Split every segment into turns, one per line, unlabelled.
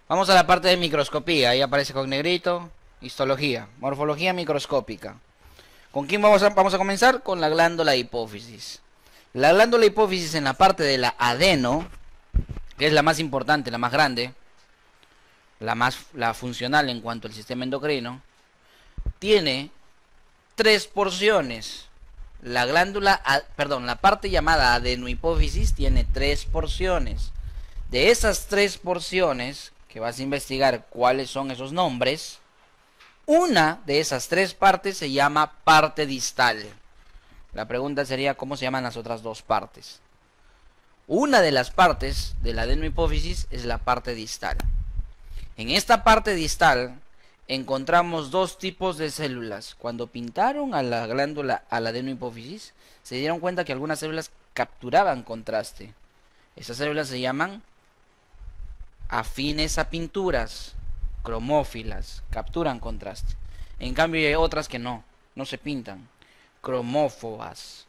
Vamos a la parte de microscopía. Ahí aparece con negrito. Histología. Morfología microscópica. ¿Con quién vamos a comenzar? Con la glándula hipófisis. La glándula hipófisis en la parte de la adeno, que es la más importante, la más grande, la funcional en cuanto al sistema endocrino, tiene tres porciones. La parte llamada adenohipófisis tiene tres porciones. De esas tres porciones, que vas a investigar cuáles son esos nombres, una de esas tres partes se llama parte distal. La pregunta sería, ¿cómo se llaman las otras dos partes? Una de las partes de la adenohipófisis es la parte distal. En esta parte distal encontramos dos tipos de células. Cuando pintaron a la glándula, a la adenohipófisis, se dieron cuenta que algunas células capturaban contraste. Esas células se llaman afines a pinturas, cromófilas, capturan contraste. En cambio hay otras que no se pintan, cromófobas.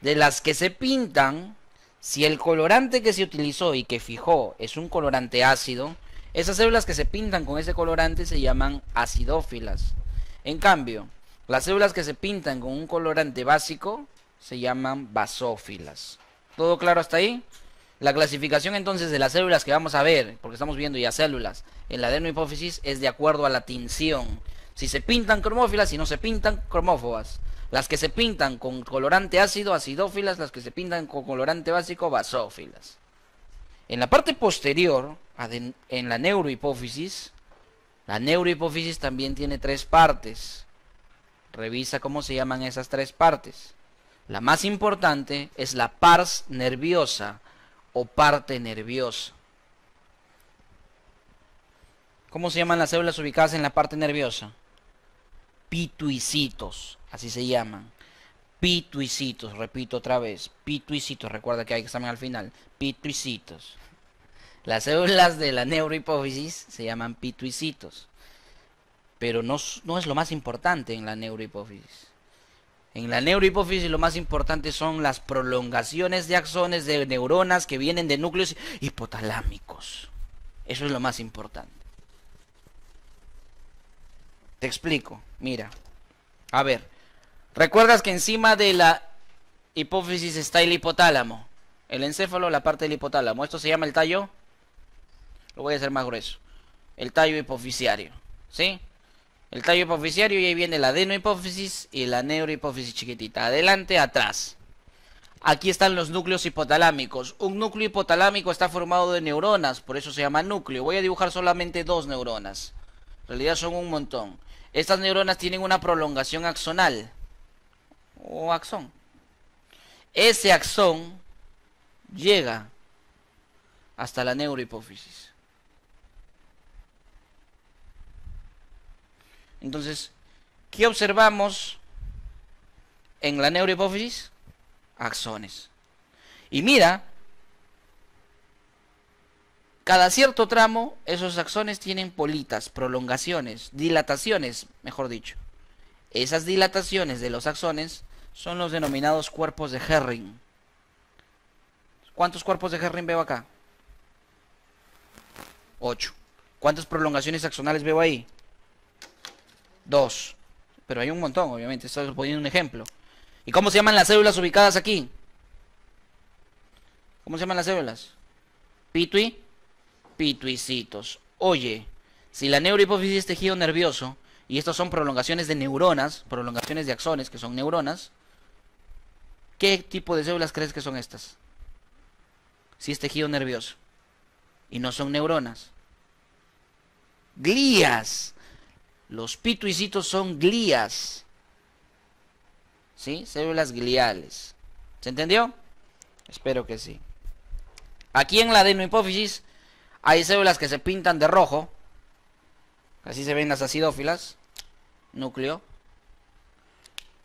De las que se pintan, si el colorante que se utilizó y que fijó es un colorante ácido, esas células que se pintan con ese colorante se llaman acidófilas. En cambio, las células que se pintan con un colorante básico se llaman basófilas. ¿Todo claro hasta ahí? La clasificación entonces de las células que vamos a ver, porque estamos viendo ya células en la adenohipófisis, es de acuerdo a la tinción. Si se pintan cromófilas y no se pintan cromófobas. Las que se pintan con colorante ácido, acidófilas. Las que se pintan con colorante básico, basófilas. En la parte posterior, en la neurohipófisis también tiene tres partes. Revisa cómo se llaman esas tres partes. La más importante es la pars nerviosa o parte nerviosa. ¿Cómo se llaman las células ubicadas en la parte nerviosa? Pituicitos, así se llaman. Pituicitos, repito otra vez. Pituicitos, recuerda que hay examen al final. Pituicitos. Las células de la neurohipófisis se llaman pituicitos. Pero no es lo más importante en la neurohipófisis. En la neurohipófisis lo más importante son las prolongaciones de axones de neuronas que vienen de núcleos hipotalámicos. Eso es lo más importante. Te explico, mira. A ver, ¿recuerdas que encima de la hipófisis está el hipotálamo? El encéfalo, la parte del hipotálamo. Esto se llama el tallo. Lo voy a hacer más grueso. El tallo hipofisiario, ¿sí? El tallo hipofisiario y ahí viene la adenohipófisis y la neurohipófisis chiquitita. Adelante, atrás. Aquí están los núcleos hipotalámicos. Un núcleo hipotalámico está formado de neuronas, por eso se llama núcleo. Voy a dibujar solamente dos neuronas. En realidad son un montón. Estas neuronas tienen una prolongación axonal. O axón. Ese axón llega hasta la neurohipófisis. Entonces, ¿qué observamos en la neurohipófisis? Axones. Y mira, cada cierto tramo, esos axones tienen politas, prolongaciones, dilataciones, mejor dicho. Esas dilataciones de los axones son los denominados cuerpos de Herring. ¿Cuántos cuerpos de Herring veo acá? 8. ¿Cuántas prolongaciones axonales veo ahí? 2. Pero hay un montón, obviamente. Estoy poniendo un ejemplo. ¿Y cómo se llaman las células ubicadas aquí? ¿Cómo se llaman las células? Pituicitos. Oye, si la neurohipófisis es tejido nervioso y estos son prolongaciones de neuronas, prolongaciones de axones que son neuronas, ¿qué tipo de células crees que son estas? Si es tejido nervioso y no son neuronas. Glías. Los pituicitos son glías. ¿Sí? Células gliales. ¿Se entendió? Espero que sí. Aquí en la adenohipófisis hay células que se pintan de rojo. Así se ven las acidófilas. Núcleo.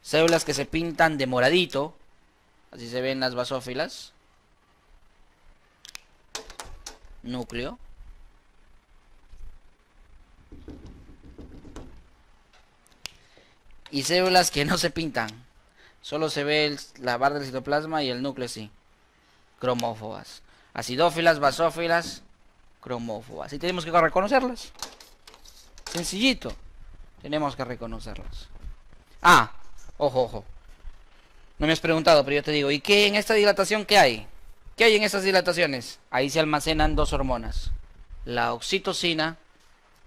Células que se pintan de moradito. Así se ven las basófilas. Núcleo. Y células que no se pintan. Solo se ve la barra del citoplasma y el núcleo sí. Cromófobas. Acidófilas, basófilas, cromófobas. Y tenemos que reconocerlas. Sencillito. Tenemos que reconocerlas. Ah, ojo, ojo. No me has preguntado, pero yo te digo, ¿y qué en esta dilatación qué hay? ¿Qué hay en estas dilataciones? Ahí se almacenan dos hormonas, la oxitocina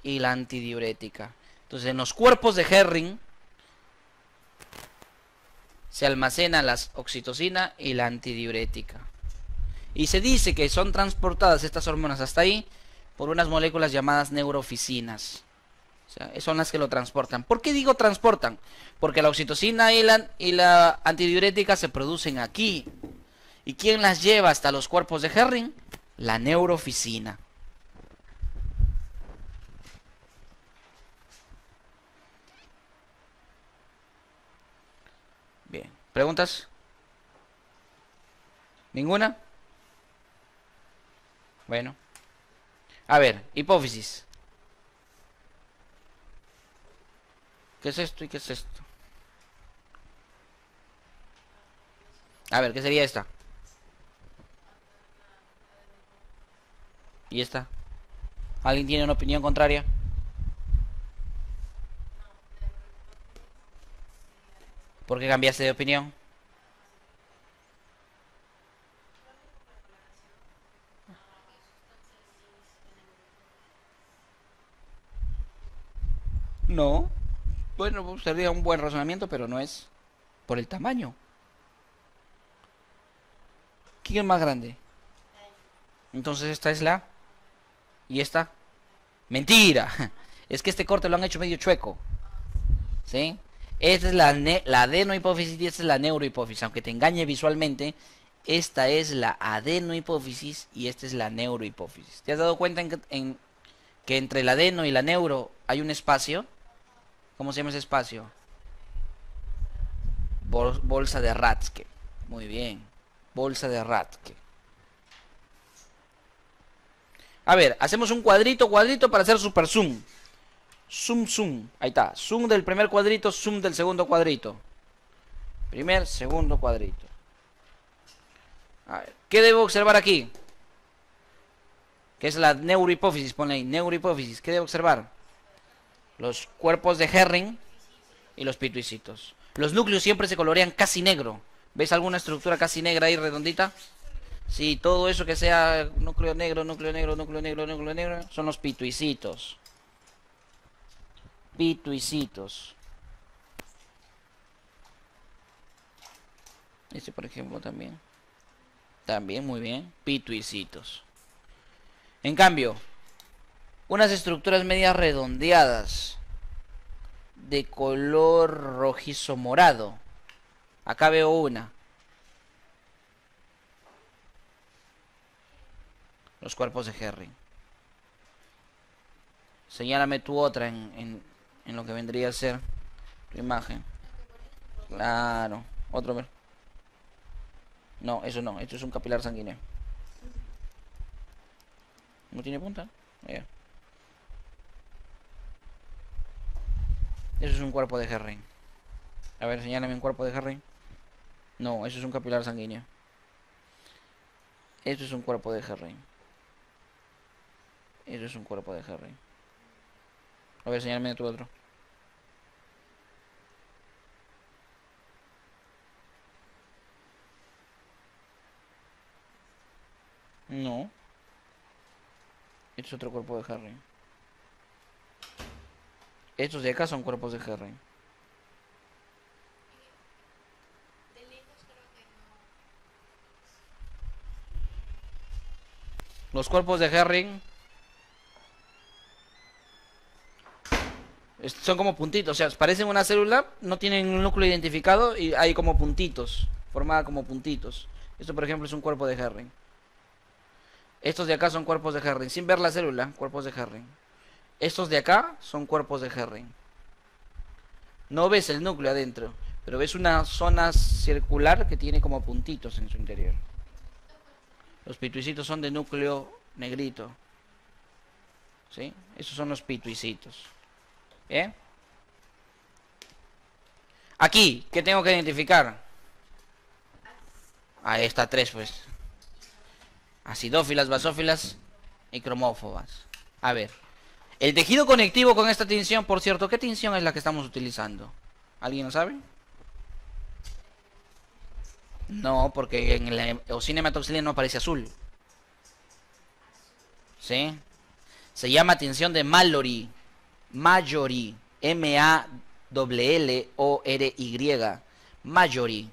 y la antidiurética. Entonces, en los cuerpos de Herring se almacenan la oxitocina y la antidiurética. Y se dice que son transportadas estas hormonas hasta ahí por unas moléculas llamadas neuroficinas. O sea, son las que lo transportan. ¿Por qué digo transportan? Porque la oxitocina y la antidiurética se producen aquí. ¿Y quién las lleva hasta los cuerpos de Herring? La neuroficina. Bien. ¿Preguntas? ¿Ninguna? Bueno. A ver, hipófisis. ¿Qué es esto y qué es esto? A ver, ¿qué sería esta? ¿Y esta? ¿Alguien tiene una opinión contraria? ¿Por qué cambiaste de opinión? No. Bueno, pues sería un buen razonamiento, pero no es por el tamaño. ¿Quién es más grande? Entonces esta es la... ¿Y esta? ¡Mentira! Es que este corte lo han hecho medio chueco. ¿Sí? Esta es la adenohipófisis y esta es la neurohipófisis. Aunque te engañe visualmente, esta es la adenohipófisis y esta es la neurohipófisis. ¿Te has dado cuenta que entre la adeno y la neuro hay un espacio? ¿Cómo se llama ese espacio? Bolsa de Rathke. Muy bien. Bolsa de Rathke. A ver, hacemos un cuadrito para hacer super zoom. Zoom, zoom. Ahí está. Zoom del primer cuadrito, zoom del segundo cuadrito. Primer, segundo cuadrito. A ver, ¿qué debo observar aquí? Que es la neurohipófisis. Ponle ahí, neurohipófisis. ¿Qué debo observar? Los cuerpos de Herring y los pituicitos. Los núcleos siempre se colorean casi negro. ¿Ves alguna estructura casi negra ahí redondita? Sí, todo eso que sea núcleo negro, núcleo negro, núcleo negro, núcleo negro, son los pituicitos. Pituicitos. Este, por ejemplo, también. También, muy bien. Pituicitos. En cambio, unas estructuras medias redondeadas de color rojizo morado. Acá veo una. Los cuerpos de Herring. Señálame tu otra en lo que vendría a ser tu imagen. Claro. Otro, ver. No, eso no. Esto es un capilar sanguíneo. ¿No tiene punta? Yeah. Eso es un cuerpo de Herring. A ver, señálame un cuerpo de Herring. No, eso es un capilar sanguíneo. Esto es un cuerpo de Herring. Eso es un cuerpo de Herring. A ver, señálame tu otro. No. Esto es otro cuerpo de Herring. Estos de acá son cuerpos de Herring. Los cuerpos de Herring son como puntitos, o sea, parecen una célula, no tienen un núcleo identificado y hay como puntitos, formada como puntitos. Esto, por ejemplo, es un cuerpo de Herring. Estos de acá son cuerpos de Herring, sin ver la célula, cuerpos de Herring. Estos de acá son cuerpos de Herring. No ves el núcleo adentro, pero ves una zona circular que tiene como puntitos en su interior. Los pituicitos son de núcleo negrito. ¿Sí? Esos son los pituicitos. ¿Bien? Aquí, ¿qué tengo que identificar? Ahí está, tres, pues. Acidófilas, basófilas y cromófobas. A ver, el tejido conectivo con esta tinción, por cierto, ¿qué tinción es la que estamos utilizando? ¿Alguien lo sabe? No, porque en la eosina hematoxilina no aparece azul. ¿Sí? Se llama tinción de Mallory. Mallory. M-A-L-L-O-R-Y. Mallory.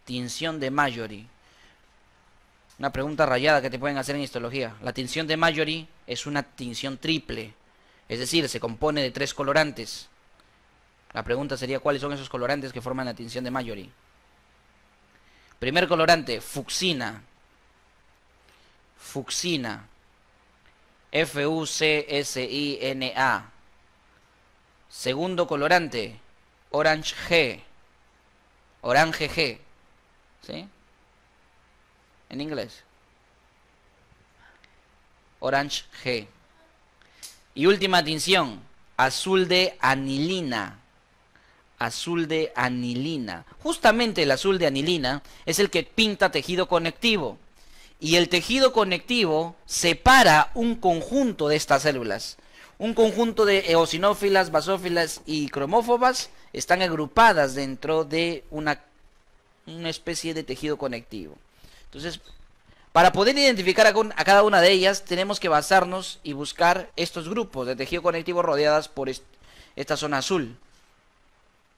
Tinción de Mallory. Una pregunta rayada que te pueden hacer en histología. La tinción de Mallory es una tinción triple. Es decir, se compone de 3 colorantes. La pregunta sería, ¿cuáles son esos colorantes que forman la tinción de Mallory? Primer colorante, fucsina. Fucsina. F-U-C-S-I-N-A. Segundo colorante, Orange G. Orange G. ¿Sí? En inglés. Orange G. Y última tinción, azul de anilina. Azul de anilina. Justamente el azul de anilina es el que pinta tejido conectivo. Y el tejido conectivo separa un conjunto de estas células. Un conjunto de eosinófilas, basófilas y cromófobas están agrupadas dentro de una especie de tejido conectivo. Entonces, para poder identificar a cada una de ellas, tenemos que basarnos y buscar estos grupos de tejido conectivo rodeadas por esta zona azul.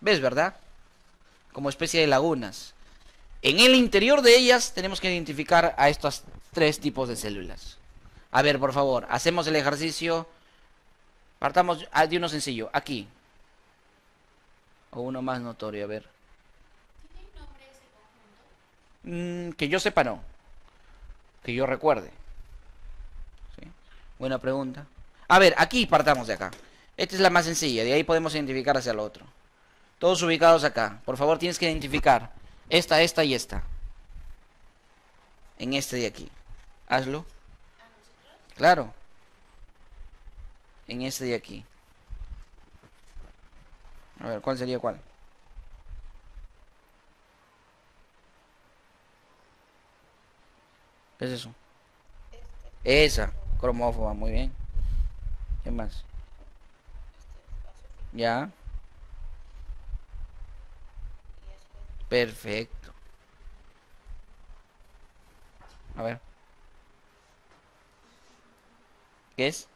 ¿Ves, verdad? Como especie de lagunas. En el interior de ellas tenemos que identificar a estos 3 tipos de células. A ver, por favor, hacemos el ejercicio. Partamos de uno sencillo, aquí. O uno más notorio, a ver.
¿Tiene nombre ese conjunto?
Que yo sepa, no. Que yo recuerde. ¿Sí? Buena pregunta. A ver, aquí partamos de acá. Esta es la más sencilla, de ahí podemos identificar hacia el otro. Todos ubicados acá. Por favor, tienes que identificar esta y esta. En este de aquí. Hazlo. Claro. En este de aquí. A ver, ¿cuál sería cuál? ¿Qué es eso? Esa, cromófoba, muy bien. ¿Qué más? Ya. Perfecto. A ver. ¿Qué es?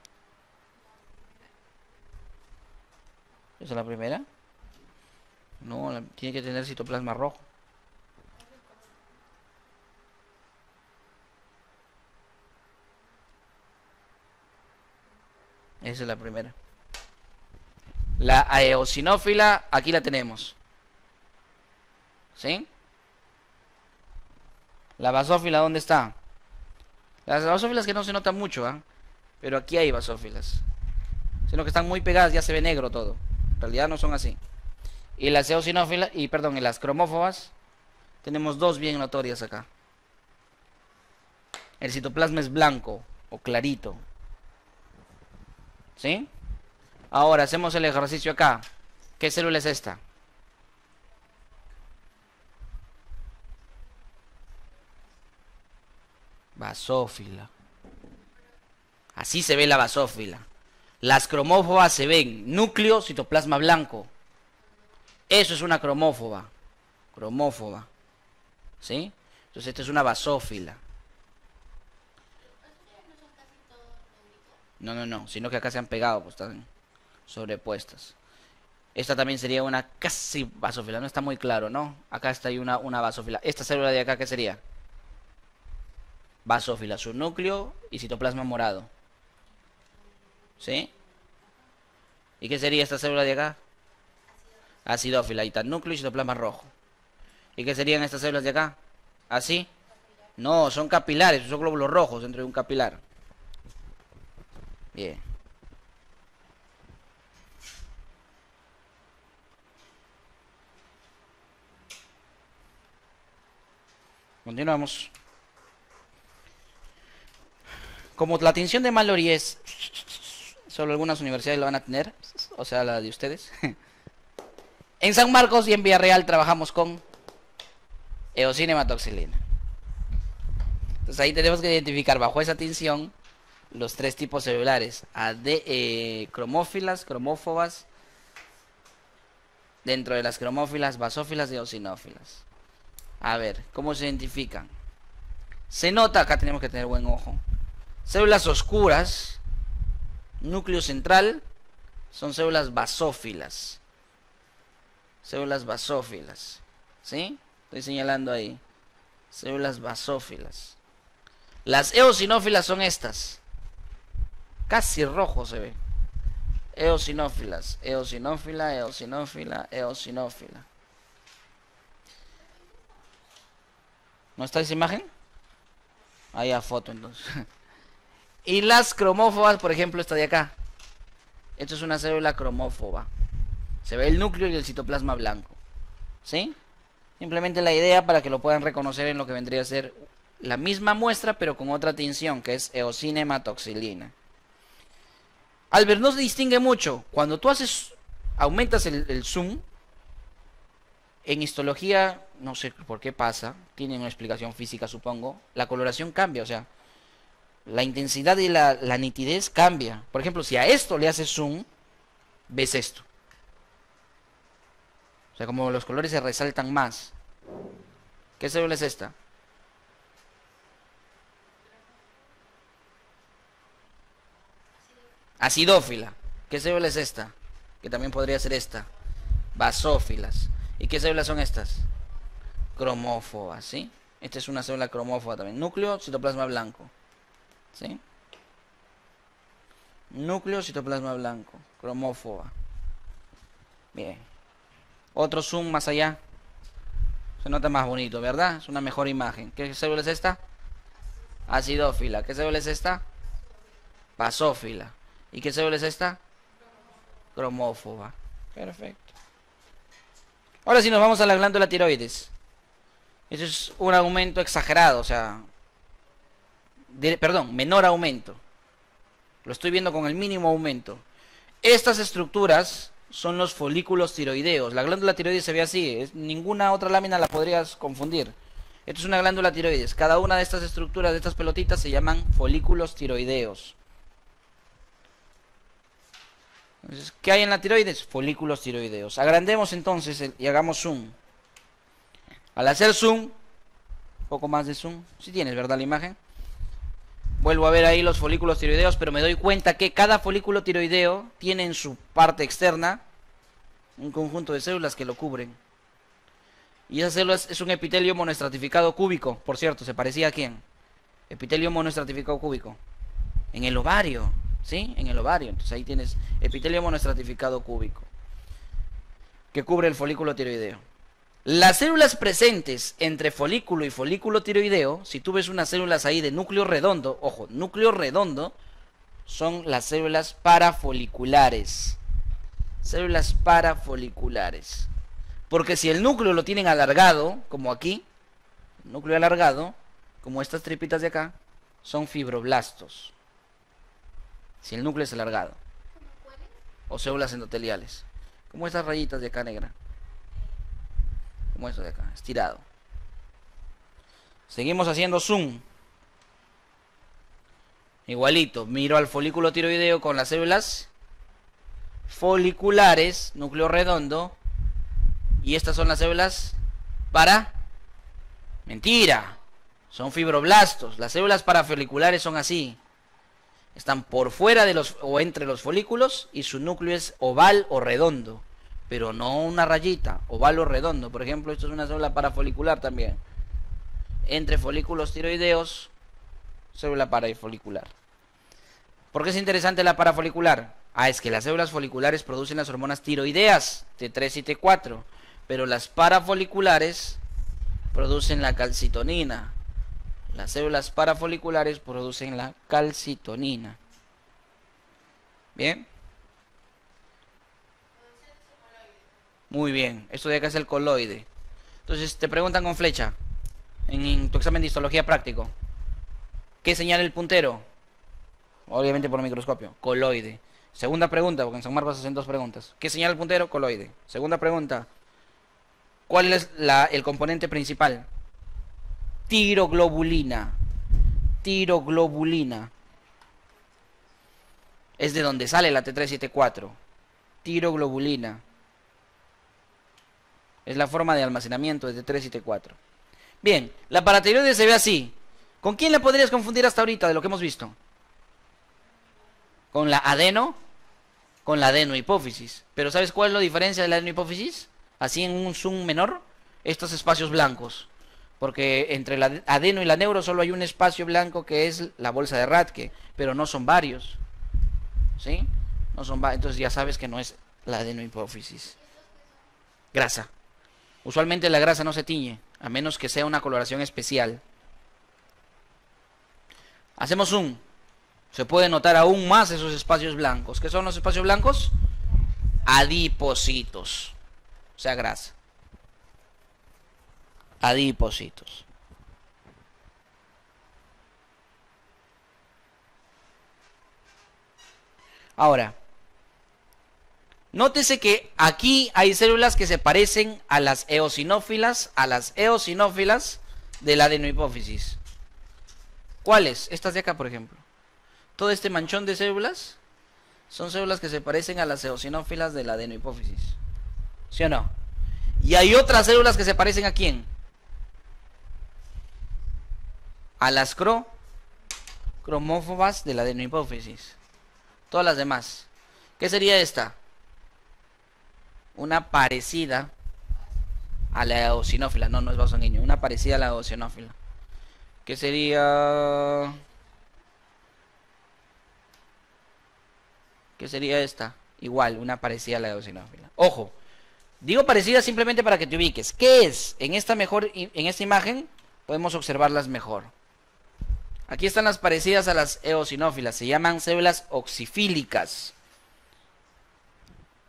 ¿Esa es la primera? No, tiene que tener citoplasma rojo. Esa es la primera. La eosinófila, aquí la tenemos. ¿Sí? La basófila, ¿dónde está? Las basófilas que no se notan mucho, ¿ah? Pero aquí hay basófilas. Sino que están muy pegadas, ya se ve negro todo. En realidad no son así. Y las eosinófilas, y las cromófobas, tenemos 2 bien notorias acá. El citoplasma es blanco o clarito. ¿Sí? Ahora hacemos el ejercicio acá. ¿Qué célula es esta? Basófila. Así se ve la basófila. Las cromófobas se ven núcleo, citoplasma blanco. Eso es una cromófoba. Cromófoba. ¿Sí? Entonces esta es una basófila.
¿No son casi todos negrito?
No, sino que acá se han pegado, pues están sobrepuestas. Esta también sería una casi basófila, no está muy claro, ¿no? Acá está ahí una basófila. Esta célula de acá, ¿qué sería? Basófila, su núcleo y citoplasma morado. ¿Sí? ¿Y qué sería esta célula de acá? Acidófila, ahí está, núcleo y citoplasma rojo. ¿Y qué serían estas células de acá? ¿Así? No, son capilares, son glóbulos rojos dentro de un capilar. Bien. Continuamos. Como la tinción de Mallory es... Solo algunas universidades lo van a tener. O sea, la de ustedes. En San Marcos y en Villarreal trabajamos con eosina hematoxilina. Entonces ahí tenemos que identificar bajo esa tinción los tres tipos celulares, cromófilas, cromófobas, dentro de las cromófilas, basófilas y eosinófilas. A ver, ¿cómo se identifican? Se nota, acá tenemos que tener buen ojo. Células oscuras, núcleo central, son células basófilas. Células basófilas. ¿Sí? Estoy señalando ahí. Células basófilas. Las eosinófilas son estas. Casi rojo se ve. Eosinófilas. Eosinófila, eosinófila, eosinófila. ¿No está esa imagen? Ahí a foto entonces. Y las cromófobas, por ejemplo, esta de acá. Esto es una célula cromófoba. Se ve el núcleo y el citoplasma blanco. ¿Sí? Simplemente la idea para que lo puedan reconocer en lo que vendría a ser la misma muestra, pero con otra tinción, que es eosina hematoxilina. Albert, no se distingue mucho. Cuando tú aumentas el zoom, en histología, no sé por qué pasa, tiene una explicación física, supongo, la coloración cambia, o sea, la intensidad y la nitidez cambia. Por ejemplo, si a esto le haces zoom, ves esto. O sea, como los colores se resaltan más. ¿Qué célula es esta? Acidófila. ¿Qué célula es esta? Que también podría ser esta. Basófilas. ¿Y qué células son estas? Cromófobas, ¿sí? Esta es una célula cromófoba también. Núcleo, citoplasma blanco. ¿Sí? Núcleo, citoplasma blanco. Cromófoba. Bien. Otro zoom más allá. Se nota más bonito, ¿verdad? Es una mejor imagen. ¿Qué célula es esta? Acidófila. ¿Qué célula es esta? Basófila. ¿Y qué célula es esta? Cromófoba. Perfecto. Ahora sí nos vamos a la glándula tiroides. Eso es un aumento exagerado, o sea... perdón, menor aumento. Lo estoy viendo con el mínimo aumento. Estas estructuras son los folículos tiroideos. La glándula tiroides se ve así. Ninguna otra lámina la podrías confundir. Esto es una glándula tiroides. Cada una de estas estructuras, de estas pelotitas, se llaman folículos tiroideos. Entonces, ¿qué hay en la tiroides? Folículos tiroideos. Agrandemos entonces y hagamos zoom. Al hacer zoom, un poco más de zoom. Si tienes, ¿verdad? La imagen. Vuelvo a ver ahí los folículos tiroideos, pero me doy cuenta que cada folículo tiroideo tiene en su parte externa un conjunto de células que lo cubren. Y esas células es un epitelio monoestratificado cúbico. Por cierto, ¿se parecía a quién? Epitelio monoestratificado cúbico. En el ovario. ¿Sí? En el ovario. Entonces ahí tienes epitelio monoestratificado cúbico, que cubre el folículo tiroideo. Las células presentes entre folículo y folículo tiroideo, si tú ves unas células ahí de núcleo redondo, ojo, núcleo redondo, son las células parafoliculares. Células parafoliculares. Porque si el núcleo lo tienen alargado, como aquí, núcleo alargado, como estas tripitas de acá, son fibroblastos. Si el núcleo es alargado. O células endoteliales. Como estas rayitas de acá negra. Como esto de acá, estirado. Seguimos haciendo zoom. Igualito, miro al folículo tiroideo con las células foliculares, núcleo redondo. Y estas son las células para... Mentira. Son fibroblastos. Las células parafoliculares son así. Están por fuera de los o entre los folículos y su núcleo es oval o redondo, pero no una rayita, oval o redondo. Por ejemplo, esto es una célula parafolicular también. Entre folículos tiroideos, célula parafolicular. ¿Por qué es interesante la parafolicular? Es que las células foliculares producen las hormonas tiroideas, T3 y T4, pero las parafoliculares producen la calcitonina. Las células parafoliculares producen la calcitonina. ¿Bien? Muy bien. Esto de acá es el coloide. Entonces te preguntan con flecha en tu examen de histología práctico. ¿Qué señala el puntero? Obviamente por microscopio. Coloide. Segunda pregunta, porque en San Marcos hacen dos preguntas. ¿Qué señala el puntero? Coloide. Segunda pregunta. ¿Cuál es el componente principal? Tiroglobulina. Tiroglobulina. Es de donde sale la T374. Tiroglobulina. Es la forma de almacenamiento de T374. Bien, la paratiroides se ve así. ¿Con quién la podrías confundir hasta ahorita de lo que hemos visto? Con la adeno, con la adenohipófisis. Pero ¿sabes cuál es la diferencia de la adenohipófisis? Así en un zoom menor, estos espacios blancos. Porque entre la adeno y la neuro solo hay un espacio blanco que es la bolsa de Rathke, pero no son varios. ¿Sí? No son varios. Entonces ya sabes que no es la adenohipófisis. Grasa. Usualmente la grasa no se tiñe, a menos que sea una coloración especial. Hacemos zoom. Se puede notar aún más esos espacios blancos. ¿Qué son los espacios blancos? Adipocitos. O sea, grasa. Adipocitos. Ahora, nótese que aquí hay células que se parecen a las eosinófilas, de la adenohipófisis. ¿Cuáles? Estas de acá, por ejemplo. Todo este manchón de células son células que se parecen a las eosinófilas de la adenohipófisis. ¿Sí o no? Y hay otras células que se parecen ¿a quién? A las cromófobas de la adenohipófisis. Todas las demás. ¿Qué sería esta? Una parecida a la eosinófila. No, no es vaso sanguíneo. Una parecida a la eosinófila. ¿Qué sería? ¿Qué sería esta? Igual, una parecida a la eosinófila. Ojo, digo parecida simplemente para que te ubiques. ¿Qué es? En esta imagen podemos observarlas mejor. Aquí están las parecidas a las eosinófilas. Se llaman células oxifílicas.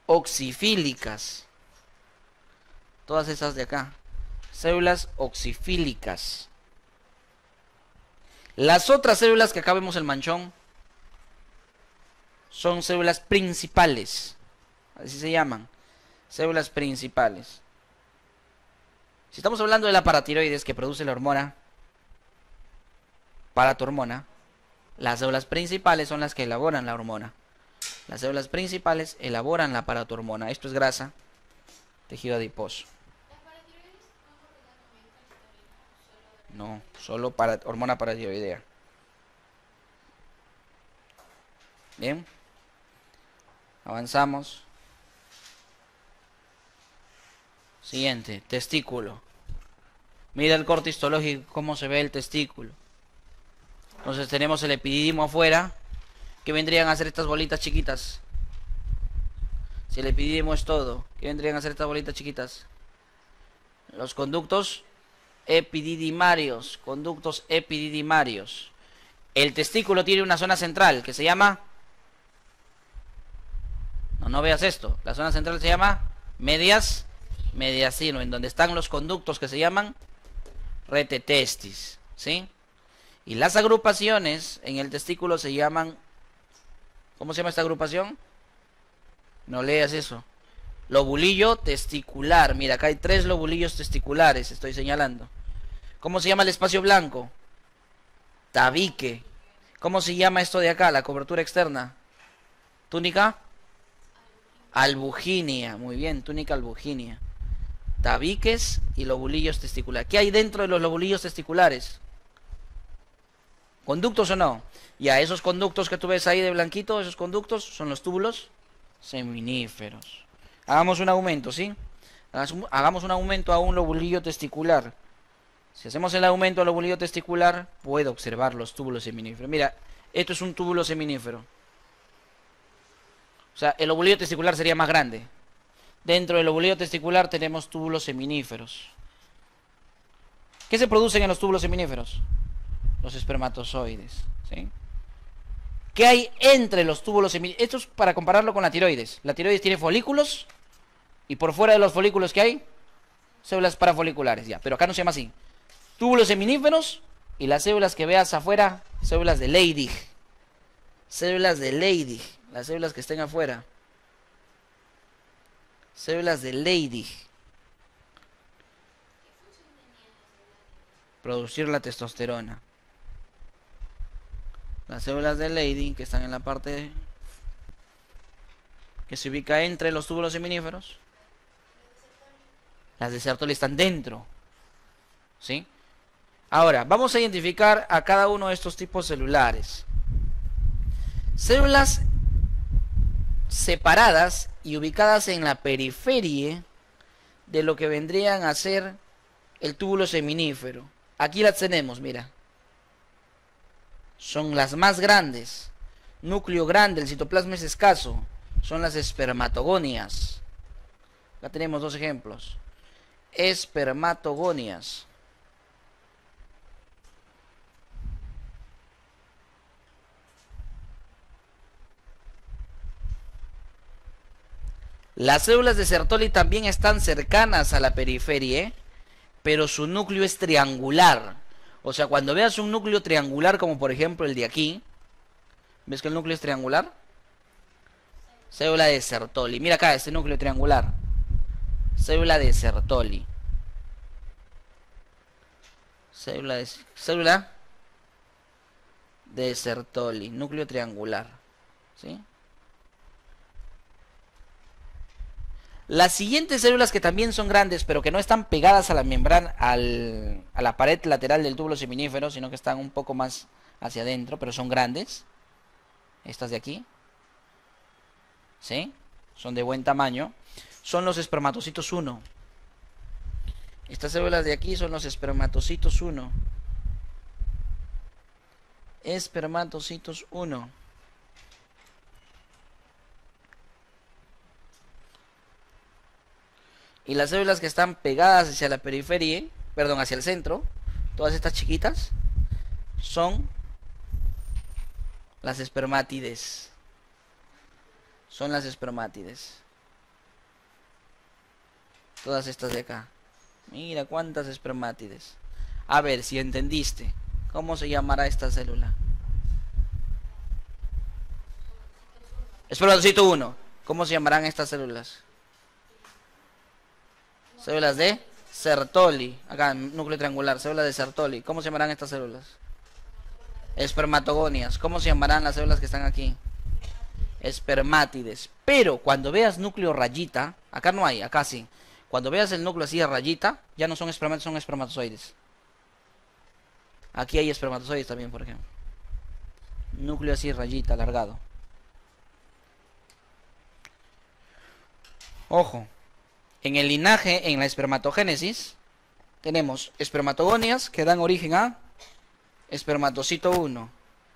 Oxifílicas. Todas esas de acá. Células oxifílicas. Las otras células que acá vemos el manchón son células principales. Así se llaman. Células principales. Si estamos hablando de la paratiroides que produce la hormona paratormona, las células principales son las que elaboran la hormona. Las células principales elaboran la paratormona. Esto es grasa, tejido adiposo. No, solo para hormona paratiroidea. Bien. Avanzamos. Siguiente, testículo. Mira el corte histológico, cómo se ve el testículo. Entonces tenemos el epididimo afuera. ¿Qué vendrían a hacer estas bolitas chiquitas? Si el epididimo es todo, ¿qué vendrían a hacer estas bolitas chiquitas? Los conductos epididimarios. Conductos epididimarios. El testículo tiene una zona central que se llama... No veas esto. La zona central se llama mediastino, en donde están los conductos que se llaman rete testis, ¿sí? Y las agrupaciones en el testículo se llaman... ¿Cómo se llama esta agrupación? No leas eso. Lobulillo testicular. Mira, acá hay 3 lobulillos testiculares, estoy señalando. ¿Cómo se llama el espacio blanco? Tabique. ¿Cómo se llama esto de acá, la cobertura externa? ¿Túnica? Albuginia. Muy bien, túnica albuginia. Tabiques y lobulillos testiculares. ¿Qué hay dentro de los lobulillos testiculares? ¿Conductos o no? Ya, esos conductos que tú ves ahí de blanquito, esos conductos son los túbulos seminíferos. Hagamos un aumento, ¿sí? Hagamos un aumento a un lobulillo testicular. Si hacemos el aumento al lobulillo testicular, puedo observar los túbulos seminíferos. Mira, esto es un túbulo seminífero. O sea, el lobulillo testicular sería más grande. Dentro del lobulillo testicular tenemos túbulos seminíferos. ¿Qué se producen en los túbulos seminíferos? Los espermatozoides, ¿sí? ¿Qué hay entre los túbulos seminíferos? Esto es para compararlo con la tiroides. La tiroides tiene folículos y por fuera de los folículos ¿qué hay? Células parafoliculares, ya. Pero acá no se llama así. Túbulos seminíferos y las células que veas afuera, células de Leydig. Células de Leydig, las células que estén afuera. Células de Leydig. Producir la testosterona. Las células de Leydig que están en la parte que se ubica entre los túbulos seminíferos. Las de Sertoli están dentro. ¿Sí? Ahora, vamos a identificar a cada uno de estos tipos celulares. Células separadas y ubicadas en la periferia de lo que vendrían a ser el túbulo seminífero. Aquí las tenemos, mira. Son las más grandes. Núcleo grande, el citoplasma es escaso. Son las espermatogonias. Acá tenemos dos ejemplos. Espermatogonias. Las células de Sertoli también están cercanas a la periferia, pero su núcleo es triangular. O sea, cuando veas un núcleo triangular, como por ejemplo el de aquí, ¿ves que el núcleo es triangular? Célula de Sertoli. Mira acá, este núcleo triangular. Célula de Sertoli. Célula de Sertoli. Núcleo triangular. ¿Sí? Las siguientes células que también son grandes, pero que no están pegadas a la membrana, a la pared lateral del túbulo seminífero, sino que están un poco más hacia adentro, pero son grandes. Estas de aquí. ¿Sí? Son de buen tamaño. Son los espermatocitos 1. Estas células de aquí son los espermatocitos 1. Espermatocitos 1. Y las células que están pegadas hacia la periferia, perdón, hacia el centro, todas estas chiquitas, son las espermátides. Son las espermátides. Todas estas de acá. Mira cuántas espermátides. A ver si entendiste. ¿Cómo se llamará esta célula? Espermatocito 1. ¿Cómo se llamarán estas células? Células de Sertoli. Acá, núcleo triangular. Células de Sertoli. ¿Cómo se llamarán estas células? Espermatogonias. ¿Cómo se llamarán las células que están aquí? Espermátides. Pero cuando veas núcleo rayita, acá no hay, acá sí. Cuando veas el núcleo así de rayita, ya no son espermátidos, son espermatozoides. Aquí hay espermatozoides también, por ejemplo. Núcleo así rayita, alargado. Ojo. En el linaje, en la espermatogénesis, tenemos espermatogonias que dan origen a espermatocito 1.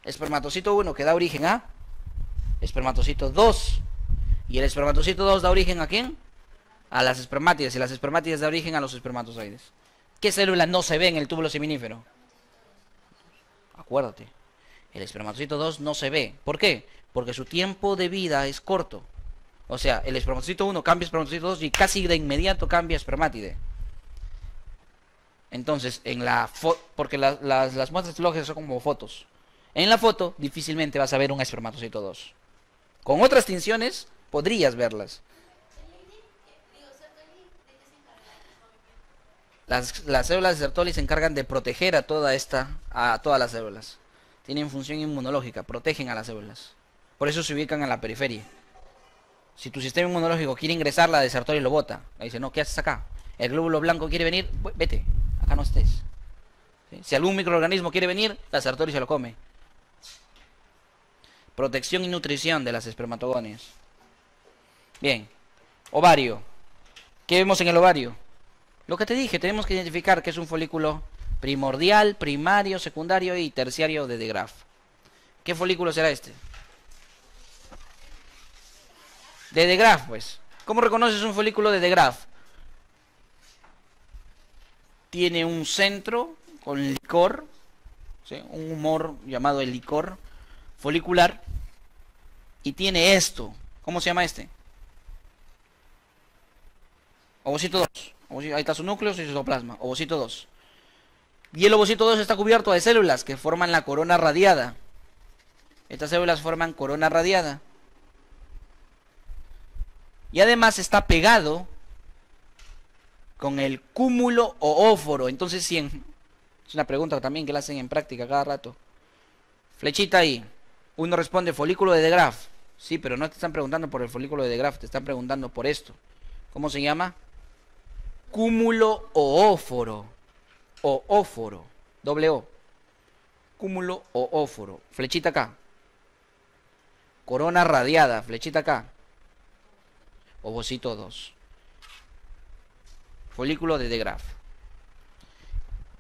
Espermatocito 1 que da origen a espermatocito 2. Y el espermatocito 2 da origen ¿a quién? A las espermátides. Y las espermátides da origen a los espermatozoides. ¿Qué célula no se ve en el túbulo seminífero? Acuérdate. El espermatocito 2 no se ve. ¿Por qué? Porque su tiempo de vida es corto. O sea, el espermatocito 1 cambia a espermatocito 2 y casi de inmediato cambia a espermátide. Entonces, porque las muestras histológicas son como fotos. En la foto difícilmente vas a ver un espermatocito 2. Con otras tinciones podrías verlas. Las células de Sertoli se encargan de proteger a todas las células. Tienen función inmunológica, protegen a las células. Por eso se ubican en la periferia. Si tu sistema inmunológico quiere ingresar, la de Sertoli lo bota. Le dice, no, ¿qué haces acá? El glóbulo blanco quiere venir, vete, acá no estés. ¿Sí? Si algún microorganismo quiere venir, la Sertoli se lo come. Protección y nutrición de las espermatogonias. Bien. Ovario. ¿Qué vemos en el ovario? Lo que te dije, tenemos que identificar que es un folículo primordial, primario, secundario y terciario de De Graaf. ¿Qué folículo será este? De De Graaf, pues. ¿Cómo reconoces un folículo de De Graaf? Tiene un centro con licor, ¿sí? Un humor llamado el licor folicular, y tiene esto. ¿Cómo se llama este? Ovocito 2. Ahí está su núcleo, su citoplasma. Ovocito 2. Y el ovocito 2 está cubierto de células que forman la corona radiada. Estas células forman corona radiada. Y además está pegado con el cúmulo o óforo. Entonces, es una pregunta también que la hacen en práctica cada rato. Flechita ahí. Uno responde folículo de De Graaf. Sí, pero no te están preguntando por el folículo de Graf, te están preguntando por esto. ¿Cómo se llama? Cúmulo oóforo. Oóforo. Doble O. Cúmulo oóforo. Flechita acá. Corona radiada. Flechita acá. Ovocito 2. Folículo de Graf.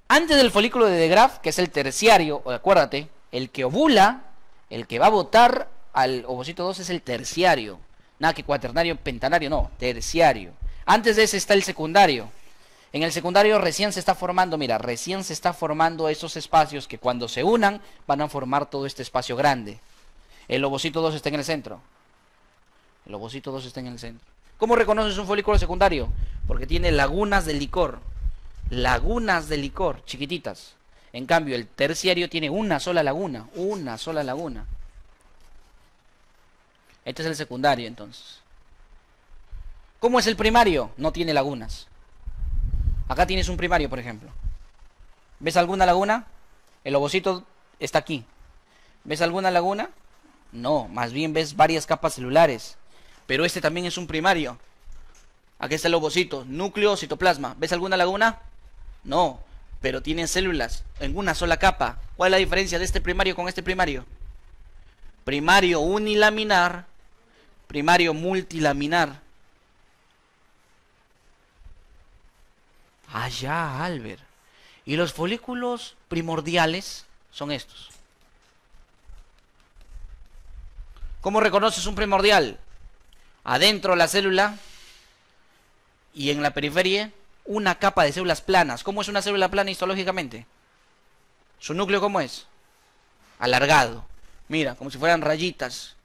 Antes del folículo de Graf, que es el terciario, acuérdate, el que ovula, el que va a botar al ovocito 2 es el terciario. Nada que cuaternario, pentanario, no, terciario. Antes de ese está el secundario. En el secundario recién se está formando, mira, recién se está formando esos espacios que cuando se unan van a formar todo este espacio grande. El ovocito 2 está en el centro. El ovocito 2 está en el centro. ¿Cómo reconoces un folículo secundario? Porque tiene lagunas de licor. Lagunas de licor, chiquititas. En cambio, el terciario tiene una sola laguna. Una sola laguna. Este es el secundario, entonces. ¿Cómo es el primario? No tiene lagunas. Acá tienes un primario, por ejemplo. ¿Ves alguna laguna? El ovocito está aquí. ¿Ves alguna laguna? No, más bien ves varias capas celulares. Pero este también es un primario. Aquí está el ovocito, núcleo, citoplasma. ¿Ves alguna laguna? No, pero tienen células en una sola capa. ¿Cuál es la diferencia de este primario con este primario? Primario unilaminar, primario multilaminar. Ah, ya, Albert. Y los folículos primordiales son estos. ¿Cómo reconoces un primordial? Adentro la célula y en la periferia una capa de células planas. ¿Cómo es una célula plana histológicamente? ¿Su núcleo cómo es? Alargado. Mira, como si fueran rayitas.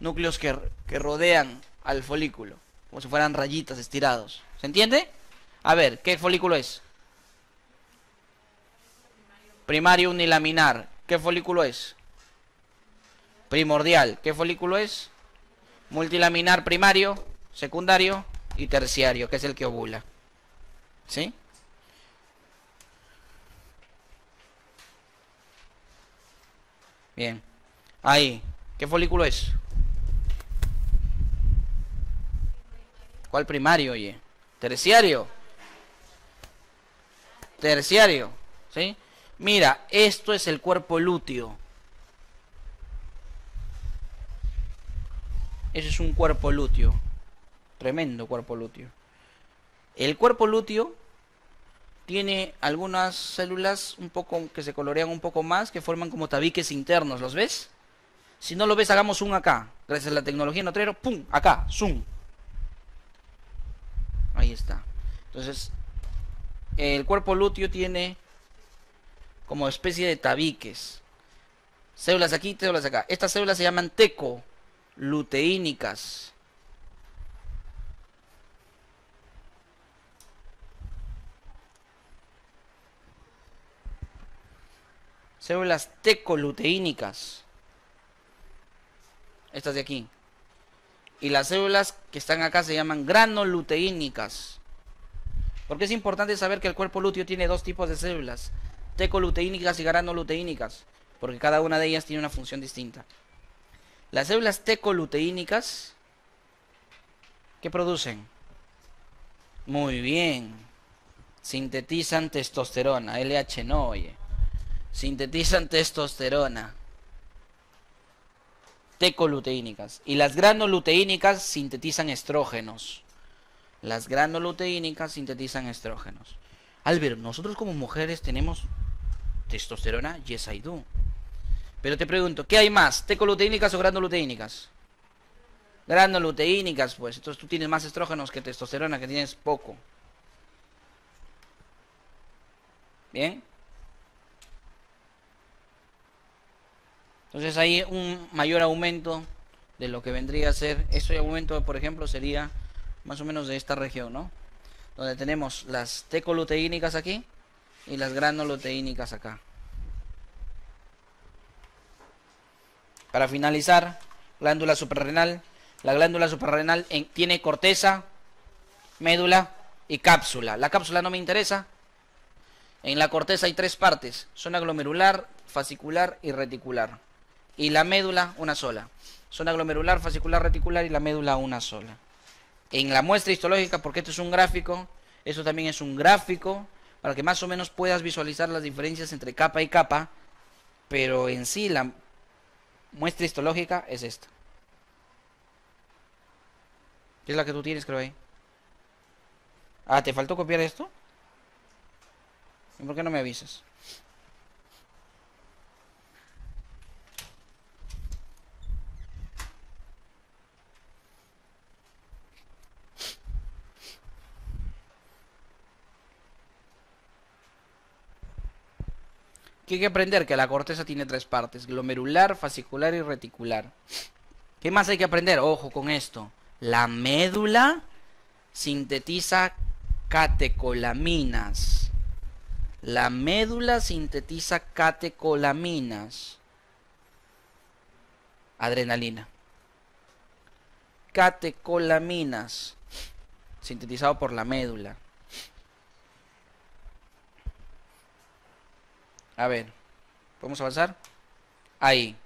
Núcleos que rodean al folículo. Como si fueran rayitas estirados. ¿Se entiende? A ver, ¿qué folículo es? Primario unilaminar. ¿Qué folículo es? Primordial. ¿Qué folículo es? Multilaminar primario, secundario y terciario, que es el que ovula. ¿Sí? Bien. Ahí. ¿Qué folículo es? ¿Cuál primario, oye? Terciario. Terciario. ¿Sí? Mira, esto es el cuerpo lúteo. Ese es un cuerpo lúteo. Tremendo cuerpo lúteo. El cuerpo lúteo tiene algunas células un poco que se colorean un poco más, que forman como tabiques internos. ¿Los ves? Si no lo ves, hagamos zoom acá. Gracias a la tecnología Notrero, ¡pum! Acá, zoom. Ahí está. Entonces, el cuerpo lúteo tiene como especie de tabiques. Células aquí, células acá. Estas células se llaman tecoluteínicas. Células tecoluteínicas. Estas de aquí. Y las células que están acá se llaman granoluteínicas. Porque es importante saber que el cuerpo lúteo tiene dos tipos de células. Tecoluteínicas y granoluteínicas. Porque cada una de ellas tiene una función distinta. Las células tecoluteínicas, ¿qué producen? Muy bien. Sintetizan testosterona. LH no, oye. Sintetizan testosterona. Tecoluteínicas. Y las granoluteínicas sintetizan estrógenos. Las granoluteínicas sintetizan estrógenos. Albert, nosotros como mujeres tenemos testosterona. Yes, I do. Pero te pregunto, ¿qué hay más? ¿Tecoluteínicas o granuluteínicas? Granuluteínicas, pues. Entonces tú tienes más estrógenos que testosterona, que tienes poco. ¿Bien? Entonces hay un mayor aumento de lo que vendría a ser. Ese aumento, por ejemplo, sería más o menos de esta región, ¿no? Donde tenemos las tecoluteínicas aquí y las granuluteínicas acá. Para finalizar, glándula suprarrenal. La glándula suprarrenal tiene corteza, médula y cápsula. La cápsula no me interesa. En la corteza hay tres partes: zona glomerular, fascicular y reticular. Y la médula, una sola. zona glomerular, fascicular, reticular y la médula una sola. En la muestra histológica, porque esto es un gráfico, esto también es un gráfico, para que más o menos puedas visualizar las diferencias entre capa y capa, pero en sí la muestra histológica es esta. ¿Qué es la que tú tienes, creo ahí? Ah, ¿te faltó copiar esto? ¿Y por qué no me avisas? ¿Qué hay que aprender? Que la corteza tiene tres partes: glomerular, fascicular y reticular. ¿Qué más hay que aprender? Ojo con esto. La médula sintetiza catecolaminas. La médula sintetiza catecolaminas. Adrenalina. Catecolaminas. Sintetizado por la médula. A ver. ¿Podemos avanzar? Ahí.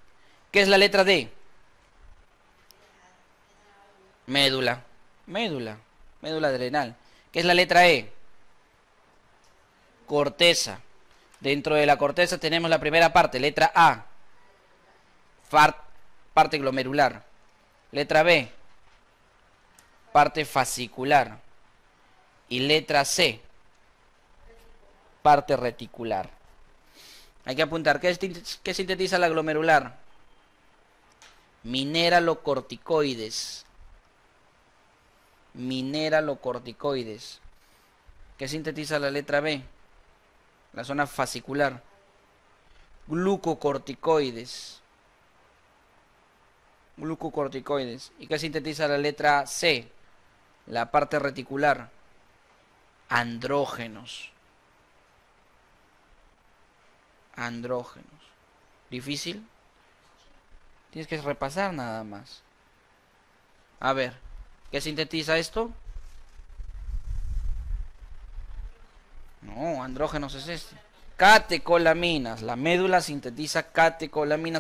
¿Qué es la letra D? Médula. Médula. Médula adrenal. ¿Qué es la letra E? Corteza. Dentro de la corteza tenemos la primera parte, letra A. Parte glomerular. Letra B. Parte fascicular. Y letra C. Parte reticular. Hay que apuntar. ¿Qué sintetiza la glomerular? Mineralocorticoides. Mineralocorticoides. ¿Qué sintetiza la letra B? La zona fascicular. Glucocorticoides. Glucocorticoides. ¿Y qué sintetiza la letra C? La parte reticular. Andrógenos. Andrógenos. ¿Difícil? Tienes que repasar nada más. A ver, ¿qué sintetiza esto? No, andrógenos es este. Catecolaminas. La médula sintetiza catecolaminas.